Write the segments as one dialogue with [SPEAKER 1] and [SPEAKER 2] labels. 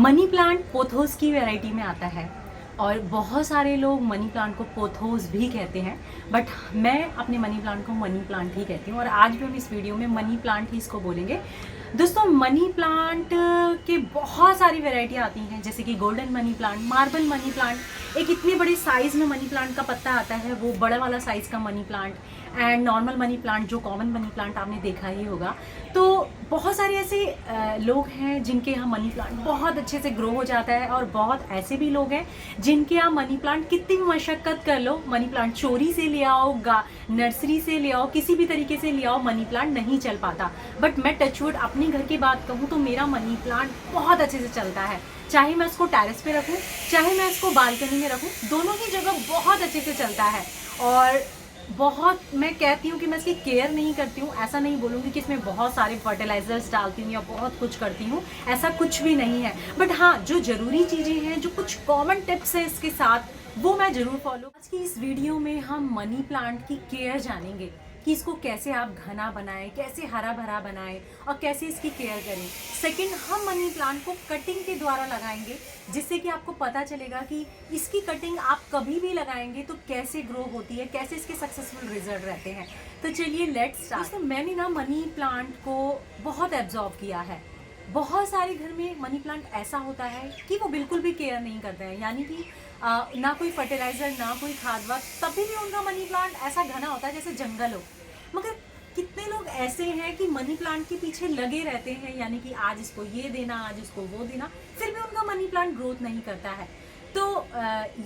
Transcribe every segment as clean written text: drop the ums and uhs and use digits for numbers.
[SPEAKER 1] Money plant pothos की variety में आता है और बहुत सारे लोग मनी प्लांट को पोथोस भी कहते हैं। बट मैं अपने मनी प्लांट को मनी प्लांट ही कहती हूँ और आज भी हम इस वीडियो में मनी प्लांट ही इसको बोलेंगे। दोस्तों, मनी प्लांट के बहुत सारी वैरायटी आती हैं, जैसे कि golden money plant, marble money plant, एक इतने बड़े साइज़ में मनी प्लांट का पत्ता आता है, वो बड़ा वाला साइज़ का money plant, and normal money plant जो कॉमन मनी प्लांट आपने देखा ही होगा। तो बहुत सारे ऐसे लोग हैं जिनके यहाँ मनी प्लांट बहुत अच्छे से ग्रो हो जाता है और बहुत ऐसे भी लोग हैं जिनके यहाँ मनी प्लांट कितनी भी मशक्क़त कर लो, मनी प्लांट चोरी से ले आओ, नर्सरी से ले आओ, किसी भी तरीके से ले आओ, मनी प्लांट नहीं चल पाता। बट मैं टचवुड अपने घर की बात कहूँ तो मेरा मनी प्लांट बहुत अच्छे से चलता है। चाहे मैं उसको टेरेस पे रखूँ, चाहे मैं इसको बालकनी में रखूँ, दोनों ही जगह बहुत अच्छे से चलता है। और बहुत मैं कहती हूँ कि मैं इसकी केयर नहीं करती हूँ, ऐसा नहीं बोलूँगी कि इसमें बहुत सारे फर्टिलाइजर्स डालती हूँ या बहुत कुछ करती हूँ, ऐसा कुछ भी नहीं है। बट हाँ, जो ज़रूरी चीज़ें हैं, जो कुछ कॉमन टिप्स हैं इसके साथ, वो मैं ज़रूर फॉलो। आज की इस वीडियो में हम मनी प्लांट की केयर जानेंगे कि इसको कैसे आप घना बनाएं, कैसे हरा भरा बनाएं और कैसे इसकी केयर करें। सेकंड, हम मनी प्लांट को कटिंग के द्वारा लगाएंगे, जिससे कि आपको पता चलेगा कि इसकी कटिंग आप कभी भी लगाएंगे तो कैसे ग्रो होती है, कैसे इसके सक्सेसफुल रिजल्ट रहते हैं। तो चलिए लेट्स स्टार्ट। तो मैंने ना मनी प्लांट को बहुत एब्जॉर्व किया है। बहुत सारे घर में मनी प्लांट ऐसा होता है कि वो बिल्कुल भी केयर नहीं करते हैं, यानी कि ना कोई फर्टिलाइज़र, ना कोई खाद वाद, तभी भी उनका मनी प्लांट ऐसा घना होता है जैसे जंगल हो। मगर कितने लोग ऐसे हैं कि मनी प्लांट के पीछे लगे रहते हैं, यानी कि आज इसको ये देना, आज इसको वो देना, फिर भी उनका मनी प्लांट ग्रोथ नहीं करता है। तो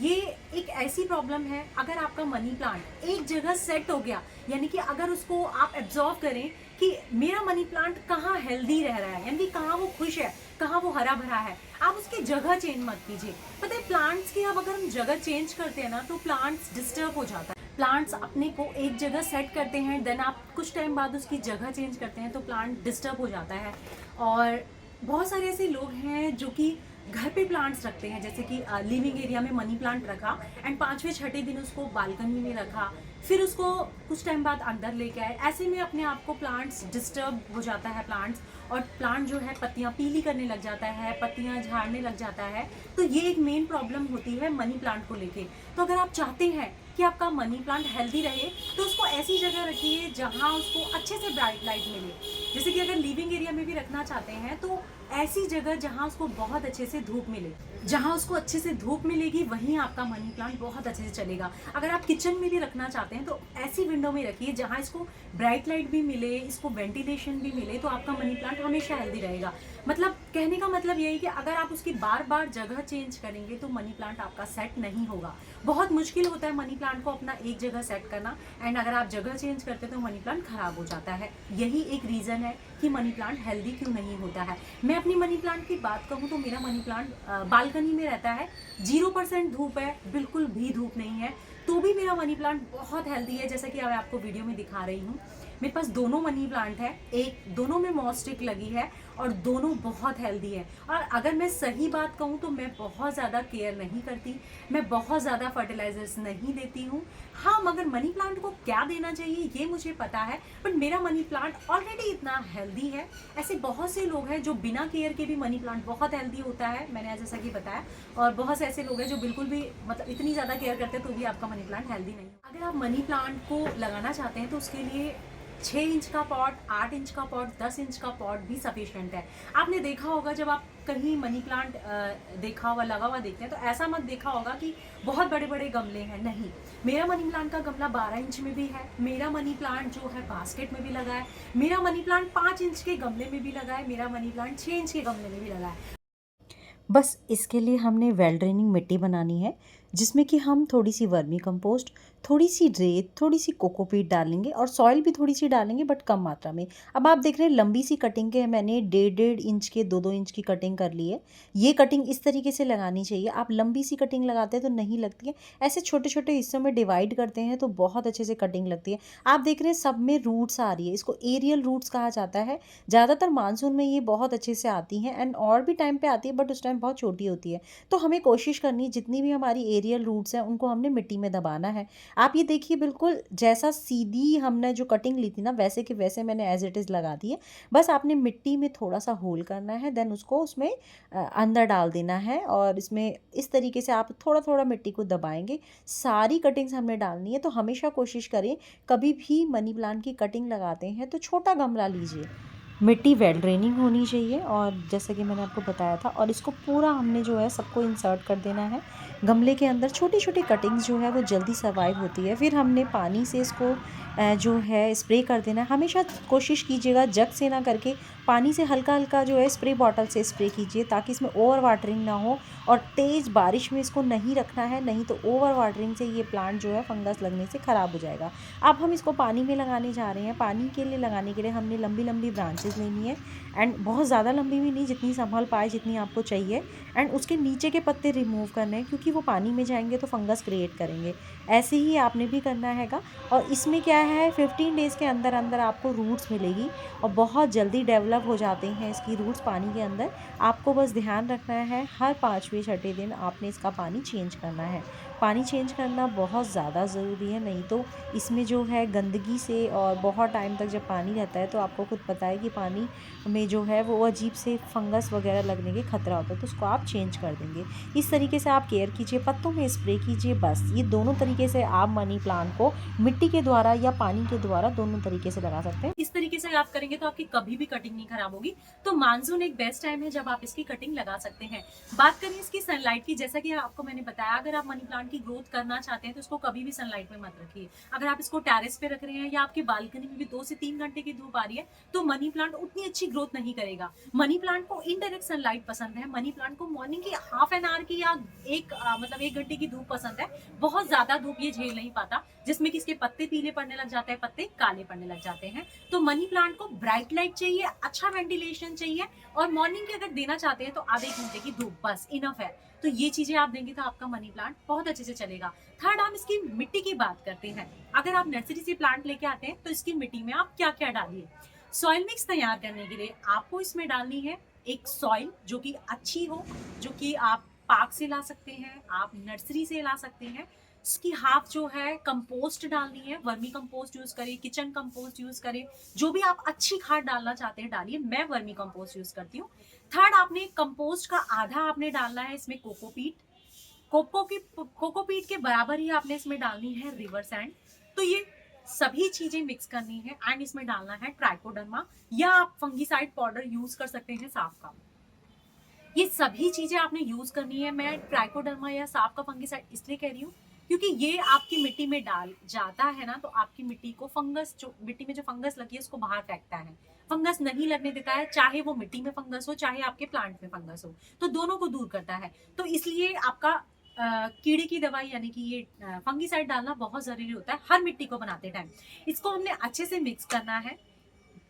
[SPEAKER 1] ये एक ऐसी प्रॉब्लम है। अगर आपका मनी प्लांट एक जगह सेट हो गया, यानी कि अगर उसको आप एब्जॉर्व करें कि मेरा मनी प्लांट कहाँ हेल्दी रह रहा है, यानी कि कहाँ वो खुश है, कहाँ वो हरा भरा है, आप उसकी जगह चेंज मत कीजिए। पता है, प्लांट्स की अब अगर हम जगह चेंज करते हैं ना तो प्लांट्स डिस्टर्ब हो जाता है। प्लांट्स अपने को एक जगह सेट करते हैं, देन आप कुछ टाइम बाद उसकी जगह चेंज करते हैं तो प्लांट डिस्टर्ब हो जाता है। और बहुत सारे ऐसे लोग हैं जो कि घर पे प्लांट्स रखते हैं, जैसे कि लिविंग एरिया में मनी प्लांट रखा एंड पाँचवें छठे दिन उसको बालकनी में रखा, फिर उसको कुछ टाइम बाद अंदर लेके आए। ऐसे में अपने आप को प्लांट्स डिस्टर्ब हो जाता है प्लांट्स, और प्लांट जो है पत्तियां पीली करने लग जाता है, पत्तियां झाड़ने लग जाता है। तो ये एक मेन प्रॉब्लम होती है मनी प्लांट को लेके। तो अगर आप चाहते हैं कि आपका मनी प्लांट हेल्दी रहे तो उसको ऐसी जगह रखिए जहाँ उसको अच्छे से ब्राइट लाइट मिले। जैसे कि अगर लिविंग एरिया में भी रखना चाहते हैं तो ऐसी जगह जहाँ उसको बहुत अच्छे से धूप मिले, जहाँ उसको अच्छे से धूप मिलेगी वहीं आपका मनी प्लांट बहुत अच्छे से चलेगा। अगर आप किचन में भी रखना चाहते हैं तो ऐसी विंडो में रखिए जहाँ इसको ब्राइट लाइट भी मिले, इसको वेंटिलेशन भी मिले, तो आपका मनी प्लांट हमेशा हेल्दी रहेगा। मतलब कहने का मतलब यही कि अगर आप उसकी बार बार जगह चेंज करेंगे तो मनी प्लांट आपका सेट नहीं होगा। बहुत मुश्किल होता है मनी प्लांट को अपना एक जगह सेट करना, एंड अगर आप जगह चेंज करते तो मनी प्लांट खराब हो जाता है। यही एक रीज़न है कि मनी प्लांट हेल्दी क्यों नहीं होता है। मैं अपनी मनी प्लांट की बात कहूँ तो मेरा मनी प्लांट बालकनी में रहता है, 0% धूप है, बिल्कुल भी धूप नहीं है, तो भी मेरा मनी प्लांट बहुत हेल्दी है। जैसा कि मैं आपको वीडियो में दिखा रही हूँ, मेरे पास दोनों मनी प्लांट है, एक दोनों में मॉस्टिक लगी है और दोनों बहुत हेल्दी है। और अगर मैं सही बात कहूँ तो मैं बहुत ज़्यादा केयर नहीं करती, मैं बहुत ज़्यादा फर्टिलाइजर्स नहीं देती हूँ। हाँ, मगर मनी प्लांट को क्या देना चाहिए ये मुझे पता है, बट मेरा मनी प्लांट ऑलरेडी इतना हेल्दी है। ऐसे बहुत से लोग हैं जो बिना केयर के भी मनी प्लांट बहुत हेल्दी होता है, मैंने जैसा कि बताया, और बहुत से ऐसे लोग हैं जो बिल्कुल भी मतलब इतनी ज़्यादा केयर करते हैं तो भी आपका मनी प्लांट हेल्दी नहीं। अगर आप मनी प्लांट को लगाना चाहते हैं तो उसके लिए 6 इंच का पॉट, 8 इंच का पॉट, 10 इंच का पॉट भी सफिशिएंट है। आपने देखा होगा जब आप कहीं मनी प्लांट देखा हुआ लगा हुआ देखते हैं तो ऐसा मत देखा होगा कि बहुत बड़े बड़े गमले हैं, नहीं। मेरा मनी प्लांट का गमला 12 इंच में भी है, मेरा मनी प्लांट जो है बास्केट में भी लगा है, मेरा मनी प्लांट 5 इंच के गमले में भी लगा है, मेरा मनी प्लांट 6 इंच के गमले में भी लगा है।
[SPEAKER 2] बस इसके लिए हमने वेल ड्रेनिंग मिट्टी बनानी है, जिसमें कि हम थोड़ी सी वर्मी कंपोस्ट, थोड़ी सी रेत, थोड़ी सी कोकोपीट डालेंगे और सॉइल भी थोड़ी सी डालेंगे बट कम मात्रा में। अब आप देख रहे हैं लंबी सी कटिंग के मैंने 1.5 इंच के 2-2 इंच की कटिंग कर ली है। ये कटिंग इस तरीके से लगानी चाहिए। आप लंबी सी कटिंग लगाते हैं तो नहीं लगती है, ऐसे छोटे छोटे हिस्सों में डिवाइड करते हैं तो बहुत अच्छे से कटिंग लगती है। आप देख रहे हैं सब में रूट्स आ रही है, इसको एरियल रूट्स कहा जाता है। ज़्यादातर मानसून में ये बहुत अच्छे से आती हैं एंड और भी टाइम पे आती है बट उस टाइम बहुत छोटी होती है। तो हमें कोशिश करनी है जितनी भी हमारी एरियल रूट्स हैं उनको हमने मिट्टी में दबाना है। आप ये देखिए बिल्कुल जैसा सीधी हमने जो कटिंग ली थी ना वैसे के वैसे मैंने एज़ इट इज़ लगा दी है। बस आपने मिट्टी में थोड़ा-सा होल करना है, देन उसको उसमें अंदर डाल देना है और इसमें इस तरीके से आप थोड़ा-थोड़ा मिट्टी को दबाएँगे। सारी कटिंग्स हमने डालनी है, तो हमेशा कोशिश करें कभी भी मनी प्लांट की कटिंग लगाते हैं तो छोटा गमला लीजिए। मिट्टी वेल ड्रेनिंग होनी चाहिए और जैसा कि मैंने आपको बताया था, और इसको पूरा हमने जो है सबको इंसर्ट कर देना है गमले के अंदर। छोटी-छोटी कटिंग्स जो है वो जल्दी सर्वाइव होती है। फिर हमने पानी से इसको जो है स्प्रे कर देना है। हमेशा कोशिश कीजिएगा जग से ना करके पानी से हल्का-हल्का जो है स्प्रे बॉटल से स्प्रे कीजिए, ताकि इसमें ओवर वाटरिंग ना हो, और तेज़ बारिश में इसको नहीं रखना है, नहीं तो ओवर वाटरिंग से ये प्लांट जो है फंगस लगने से ख़राब हो जाएगा। अब हम इसको पानी में लगाने जा रहे हैं। पानी के लिए लगाने के लिए हमने लंबी-लंबी ब्रांचेज़ लेनी है, एंड बहुत ज़्यादा लंबी भी नहीं, जितनी संभल पाए, जितनी आपको चाहिए। एंड उसके नीचे के पत्ते रिमूव करने हैं, क्योंकि वो पानी में जाएंगे तो फंगस क्रिएट करेंगे। ऐसे ही आपने भी करना हैगा। और इसमें क्या है, 15 डेज़ के अंदर अंदर आपको रूट्स मिलेगी और बहुत जल्दी डेवलप हो जाते हैं इसकी रूट्स पानी के अंदर। आपको बस ध्यान रखना है, हर 5वें छठे दिन आपने इसका पानी चेंज करना है। पानी चेंज करना बहुत ज़्यादा ज़रूरी है, नहीं तो इसमें जो है गंदगी से, और बहुत टाइम तक जब पानी रहता है तो आपको खुद पता है कि पानी में जो है वो अजीब से फंगस वगैरह लगने के खतरा होता है, तो उसको आप चेंज कर देंगे। इस तरीके से आप केयर कीजिए, पत्तों में स्प्रे कीजिए। बस ये दोनों तरीके से आप मनी प्लांट को मिट्टी के द्वारा या पानी के द्वारा दोनों तरीके से लगा सकते हैं।
[SPEAKER 1] इस तरीके से आप करेंगे तो आपकी कभी भी कटिंग नहीं खराब होगी। तो मानसून एक बेस्ट टाइम है जब आप इसकी कटिंग लगा सकते हैं। बात करें इसकी सनलाइट की, जैसा कि आपको मैंने बताया, अगर आप मनी प्लांट की ग्रोथ करना चाहते हैं तो इसको कभी भी सनलाइट में मत रखिए। अगर आप इसको टेरेस पे रख रहे हैं या आपकी बालकनी में भी 2 से 3 घंटे की धूप आ रही है, तो मनी प्लांट उतनी अच्छी ग्रोथ नहीं करेगा। मनी प्लांट को इनडायरेक्ट सनलाइट पसंद है। मनी प्लांट को मॉर्निंग की हाफ एन आवर की या मतलब 1 घंटे की धूप पसंद है। बहुत ज्यादा धूप ये झेल नहीं पाता, जिसमें कि इसके पत्ते पीले पड़ने लग जाते हैं, पत्ते काले पड़ने लग जाते हैं। तो मनी प्लांट को ब्राइट लाइट चाहिए, अच्छा वेंटिलेशन चाहिए, और मॉर्निंग की अगर देना चाहते हैं तो आधे घंटे की धूप बस इनफ है। तो ये चीजें आप देंगे तो आपका मनी प्लांट बहुत अच्छे से चलेगा। थर्ड, हम इसकी मिट्टी की बात करते हैं। अगर आप नर्सरी से प्लांट लेके आते हैं तो इसकी मिट्टी में आप क्या क्या डालिए। सॉइल मिक्स तैयार करने के लिए आपको इसमें डालनी है एक सॉइल जो कि अच्छी हो, जो कि आप पार्क से ला सकते हैं, आप नर्सरी से ला सकते हैं। इसकी हाफ जो है कंपोस्ट डालनी है, वर्मी कंपोस्ट यूज करें, किचन कंपोस्ट यूज करें, जो भी आप अच्छी खाद डालना चाहते हैं डालिए। मैं वर्मी कंपोस्ट यूज करती हूँ। थर्ड, आपने कंपोस्ट का आधा आपने डालना है इसमें कोकोपीट। कोकोपीट के बराबर ही आपने इसमें डालनी है रिवर सैंड। तो ये सभी चीजें मिक्स करनी है, एंड इसमें डालना है ट्राइकोडर्मा, या आप फंगीसाइड पाउडर यूज कर सकते हैं साफ का। ये सभी चीजें आपने यूज करनी है। मैं ट्राइकोडर्मा या साफ का फंगीसाइड इसलिए कह रही हूँ क्योंकि ये आपकी मिट्टी में डाल जाता है ना, तो आपकी मिट्टी को फंगस, जो मिट्टी में जो फंगस लगी है उसको बाहर फेंकता है, फंगस नहीं लगने देता है। चाहे वो मिट्टी में फंगस हो, चाहे आपके प्लांट में फंगस हो, तो दोनों को दूर करता है। तो इसलिए आपका कीड़े की दवाई यानी कि ये फंगीसाइड डालना बहुत जरूरी होता है हर मिट्टी को बनाते टाइम। इसको हमने अच्छे से मिक्स करना है,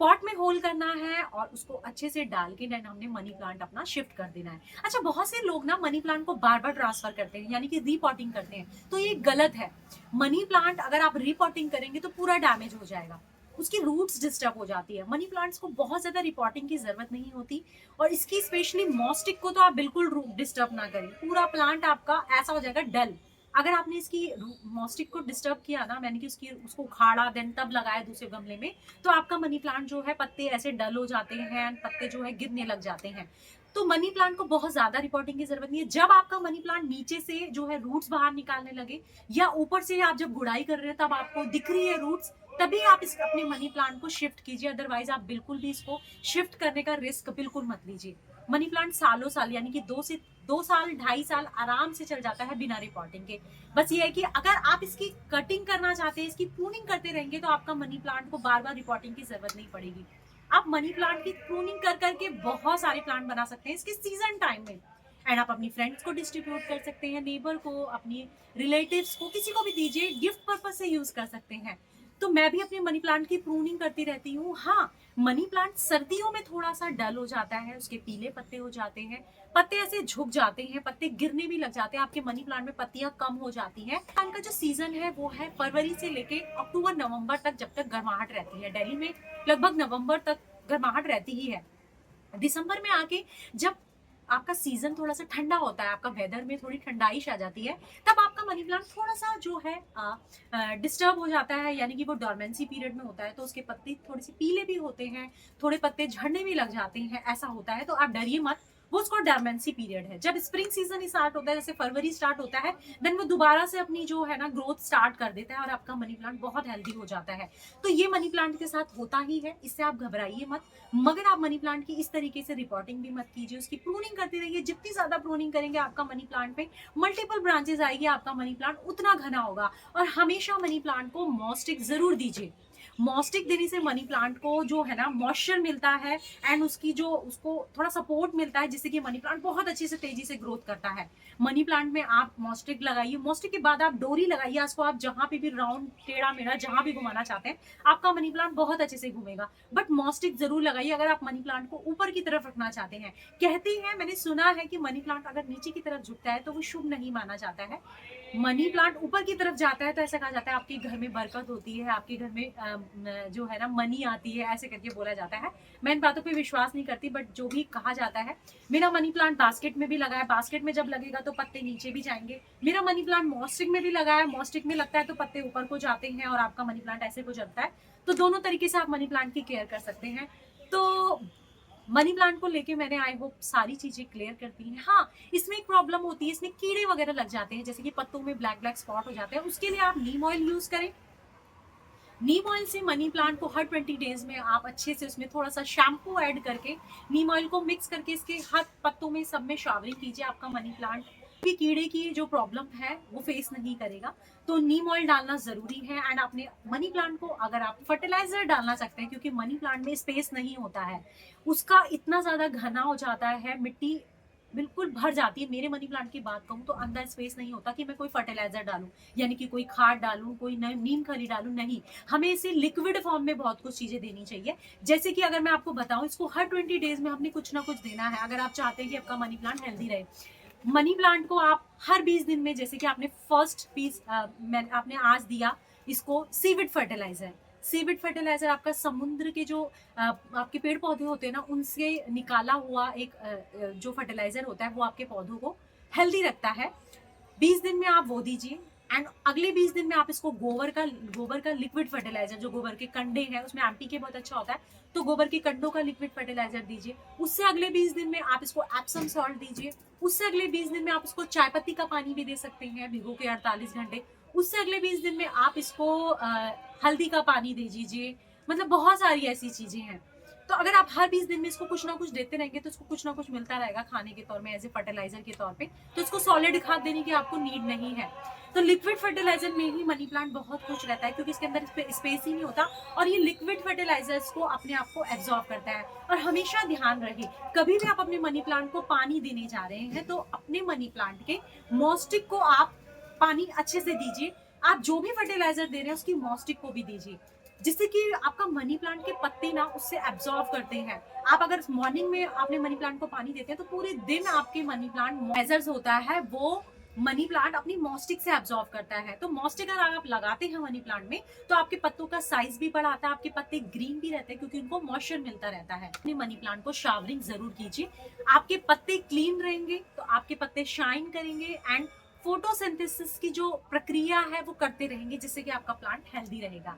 [SPEAKER 1] पॉट में होल करना है, और उसको अच्छे से डाल के देन हमने मनी प्लांट अपना शिफ्ट कर देना है। अच्छा, बहुत से लोग ना मनी प्लांट को बार बार ट्रांसफर करते हैं, यानी कि रीपॉटिंग करते हैं, तो ये गलत है। मनी प्लांट अगर आप रीपॉटिंग करेंगे तो पूरा डैमेज हो जाएगा, उसकी रूट्स डिस्टर्ब हो जाती है। मनी प्लांट्स को बहुत ज्यादा रिपोर्टिंग की जरूरत नहीं होती, और इसकी स्पेशली मॉस्टिक को तो आप बिल्कुल डिस्टर्ब ना करें, पूरा प्लांट आपका ऐसा हो जाएगा डल। अगर आपने इसकी मॉस्टिक को डिस्टर्ब किया ना, मैंने कि उसको उखाड़ा देन तब लगाया दूसरे गमले में, तो आपका मनी प्लांट जो है पत्ते ऐसे डल हो जाते हैं, पत्ते जो है गिरने लग जाते हैं। तो मनी प्लांट को बहुत ज्यादा रिपोर्टिंग की जरूरत नहीं है। जब आपका मनी प्लांट नीचे से जो है रूट्स बाहर निकालने लगे, या ऊपर से आप जब गुड़ाई कर रहे हैं तब आपको दिख रही है रूट्स, तभी आप इस अपने मनी प्लांट को शिफ्ट कीजिए। अदरवाइज आप बिल्कुल भी इसको शिफ्ट करने का रिस्क बिल्कुल मत लीजिए। मनी प्लांट सालों साल यानी कि 2 साल 2.5 साल आराम से चल जाता है बिना रिपोर्टिंग के। बस ये है कि अगर आप इसकी कटिंग करना चाहते हैं, इसकी प्रूनिंग करते रहेंगे, तो आपका मनी प्लांट को बार बार रिपोर्टिंग की जरूरत नहीं पड़ेगी। आप मनी प्लांट की प्रूनिंग कर करके बहुत सारे प्लांट बना सकते हैं इसके सीजन टाइम में, एंड आप अपनी फ्रेंड्स को डिस्ट्रीब्यूट कर सकते हैं, नेबर को, अपनी रिलेटिव्स को, किसी को भी दीजिए, गिफ्ट पर्पज से यूज कर सकते हैं। तो मैं भी अपने मनी प्लांट की प्रूनिंग करती रहती हूँ। हाँ, मनी प्लांट सर्दियों में थोड़ा सा डल हो जाता है, उसके पीले पत्ते हो जाते हैं, पत्ते ऐसे झुक जाते हैं, पत्ते गिरने भी लग जाते हैं, आपके मनी प्लांट में पत्तियां कम हो जाती हैं। प्लांट का जो सीजन है वो है फरवरी से लेके अक्टूबर नवंबर तक, जब तक गर्माहट रहती है। दिल्ली में लगभग नवंबर तक गर्माहट रहती ही है। दिसंबर में आके जब आपका सीजन थोड़ा सा ठंडा होता है, आपका वेदर में थोड़ी ठंडाइश आ जाती है, तब आपका मनी प्लांट थोड़ा सा जो है डिस्टर्ब हो जाता है, यानी कि वो डॉर्मेंसी पीरियड में होता है, तो उसके पत्ते थोड़े से पीले भी होते हैं, थोड़े पत्ते झड़ने भी लग जाते हैं, ऐसा होता है। तो आप डरिए मत, वो उसका डॉर्मेंसी पीरियड है। जब स्प्रिंग सीजन स्टार्ट होता है, जैसे फरवरी स्टार्ट होता है, देन वो दोबारा से अपनी जो है ना ग्रोथ स्टार्ट कर देता है और आपका मनी प्लांट बहुत हेल्दी हो जाता है। तो ये मनी प्लांट के साथ होता ही है, इससे आप घबराइए मत। मगर आप मनी प्लांट की इस तरीके से रिपोर्टिंग भी मत कीजिए, उसकी प्रूनिंग करते रहिए। जितनी ज्यादा प्रूनिंग करेंगे आपका मनी प्लांट पे मल्टीपल ब्रांचेस आएगी, आपका मनी प्लांट उतना घना होगा। और हमेशा मनी प्लांट को मॉस्टिक जरूर दीजिए। मॉस्टिक देने से मनी प्लांट को जो है ना मॉइस्चर मिलता है एंड उसकी जो उसको थोड़ा सपोर्ट मिलता है, जिससे कि मनी प्लांट बहुत अच्छे से तेजी से ग्रोथ करता है। मनी प्लांट में आप मॉस्टिक लगाइए, मॉस्टिक के बाद आप डोरी लगाइए, उसको आप जहां पे भी राउंड टेढ़ा मेढ़ा जहां भी घुमाना चाहते हैं, आपका मनी प्लांट बहुत अच्छे से घूमेगा। बट मॉस्टिक जरूर लगाइए अगर आप मनी प्लांट को ऊपर की तरफ रखना चाहते हैं। कहते हैं, मैंने सुना है कि मनी प्लांट अगर नीचे की तरफ झुकता है तो वो शुभ नहीं माना जाता है। मनी प्लांट ऊपर की तरफ जाता है तो ऐसा कहा जाता है आपके घर में बरकत होती है, आपके घर में जो है ना मनी आती है, ऐसे करके बोला जाता है। मैं इन बातों पे विश्वास नहीं करती, बट जो भी कहा जाता है। मेरा मनी प्लांट बास्केट में भी लगा है, बास्केट में जब लगेगा तो पत्ते नीचे भी जाएंगे। मेरा मनी प्लांट मॉस्टिक में भी लगा है, मॉस्टिक में लगता है तो पत्ते ऊपर को जाते हैं और आपका मनी प्लांट ऐसे को जलता है। तो दोनों तरीके से आप मनी प्लांट की केयर कर सकते हैं। तो मनी प्लांट को लेके मैंने आई होप सारी चीजें क्लियर कर दी हैं। हाँ, इसमें एक प्रॉब्लम होती है, इसमें कीड़े वगैरह लग जाते हैं, जैसे कि पत्तों में ब्लैक ब्लैक स्पॉट हो जाते हैं। उसके लिए आप नीम ऑयल यूज करें। नीम ऑयल से मनी प्लांट को हर 20 डेज में आप अच्छे से उसमें थोड़ा सा शैम्पू ऐड करके नीम ऑयल को मिक्स करके इसके हर पत्तों में सब में शावरिंग कीजिए। आपका मनी प्लांट भी कीड़े की जो प्रॉब्लम है वो फेस नहीं करेगा। तो नीम ऑयल डालना जरूरी है। एंड अपने मनी प्लांट को अगर आप फर्टिलाइजर डालना सकते हैं, क्योंकि मनी प्लांट में स्पेस नहीं होता है, उसका इतना ज्यादा घना हो जाता है, मिट्टी बिल्कुल भर जाती है। मेरे मनी प्लांट की बात कहूँ तो अंदर स्पेस नहीं होता कि मैं कोई फर्टिलाइजर डालूं, यानी कि कोई खाद डालूं, कोई नीम खली डालूं, नहीं। हमें इसे लिक्विड फॉर्म में बहुत कुछ चीजें देनी चाहिए। जैसे कि अगर मैं आपको बताऊं, इसको हर 20 डेज में हमने कुछ ना कुछ देना है, अगर आप चाहते हैं कि आपका मनी प्लांट हेल्दी रहे। मनी प्लांट को आप हर 20 दिन में, जैसे कि आपने फर्स्ट पीस आपने आज दिया इसको सीविड फर्टिलाइजर। सीविड फर्टिलाइजर आपका समुद्र के जो आपके पेड़ पौधे होते हैं ना, उनसे निकाला हुआ एक जो फर्टिलाइजर होता है, वो आपके पौधों को हेल्दी रखता है। 20 दिन में आप वो दीजिए। एंड अगले 20 दिन में आप इसको गोबर का लिक्विड फर्टिलाइजर, जो गोबर के कंडे हैं उसमें एमपीके बहुत अच्छा होता है, तो गोबर के कंडों का लिक्विड फर्टिलाइजर दीजिए। उससे अगले 20 दिन में आप इसको एप्सम सॉल्ट दीजिए। उससे अगले 20 दिन में आप इसको चाय पत्ती का पानी भी दे सकते हैं भिगो के 48 घंटे। उससे अगले 20 दिन में आप इसको हल्दी का पानी दे दीजिए। मतलब बहुत सारी ऐसी चीजें हैं। तो अगर आप हर 20 दिन में इसको कुछ ना कुछ देते रहेंगे तो इसको कुछ ना कुछ मिलता रहेगा खाने के तौर में, एज ए फर्टिलाइजर के तौर पे। तो इसको सॉलिड खाद देने की आपको नीड नहीं है। तो लिक्विड फर्टिलाइजर में ही मनी प्लांट बहुत खुश रहता है, क्योंकि इसके अंदर स्पेस ही नहीं होता और ये लिक्विड फर्टिलाइजर्स को अपने आप को एब्जॉर्ब करता है। और हमेशा ध्यान रहे, कभी भी आप अपने मनी प्लांट को पानी देने जा रहे हैं तो अपने मनी प्लांट के मॉस्टिक को आप पानी अच्छे से दीजिए। आप जो भी फर्टिलाइजर दे रहे हैं उसकी मॉस्टिक को भी दीजिए, जिससे कि आपका मनी प्लांट के पत्ते ना उससे एब्जॉर्ब करते हैं। आप अगर मॉर्निंग में आपने मनी प्लांट को पानी देते हैं तो पूरे दिन आपके मनी प्लांट मेजर्स होता है, वो मनी प्लांट अपनी मॉस्टिक से एब्जॉर्ब करता है। तो मॉस्टिक अगर आप लगाते हैं मनी प्लांट में तो आपके पत्तों का साइज भी बढ़ाता है, आपके पत्ते ग्रीन भी रहते हैं, क्योंकि उनको मॉइस्चर मिलता रहता है। अपने मनी प्लांट को शावरिंग जरूर कीजिए। आपके पत्ते क्लीन रहेंगे तो आपके पत्ते शाइन करेंगे एंड फोटोसिंथेसिस की जो प्रक्रिया है वो करते रहेंगे, जिससे कि आपका प्लांट हेल्दी रहेगा।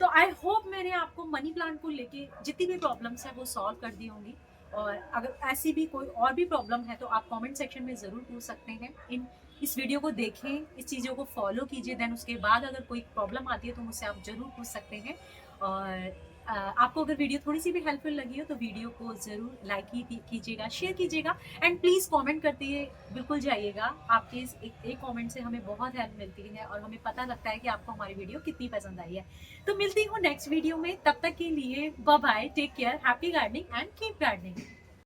[SPEAKER 1] तो आई होप मैंने आपको मनी प्लांट को लेके जितनी भी प्रॉब्लम्स है वो सॉल्व कर दी होंगी। और अगर ऐसी भी कोई और भी प्रॉब्लम है तो आप कमेंट सेक्शन में ज़रूर पूछ सकते हैं। इस वीडियो को देखें, इस चीज़ों को फॉलो कीजिए, देन उसके बाद अगर कोई प्रॉब्लम आती है तो मुझसे आप ज़रूर पूछ सकते हैं। और आपको अगर वीडियो थोड़ी सी भी हेल्पफुल लगी हो तो वीडियो को ज़रूर लाइक कीजिएगा, शेयर कीजिएगा एंड प्लीज़ कमेंट करते बिल्कुल जाइएगा। आपके इस एक कमेंट से हमें बहुत हेल्प मिलती है और हमें पता लगता है कि आपको हमारी वीडियो कितनी पसंद आई है। तो मिलती हूँ नेक्स्ट वीडियो में, तब तक के लिए bye bye, take care, happy gardening and keep gardening.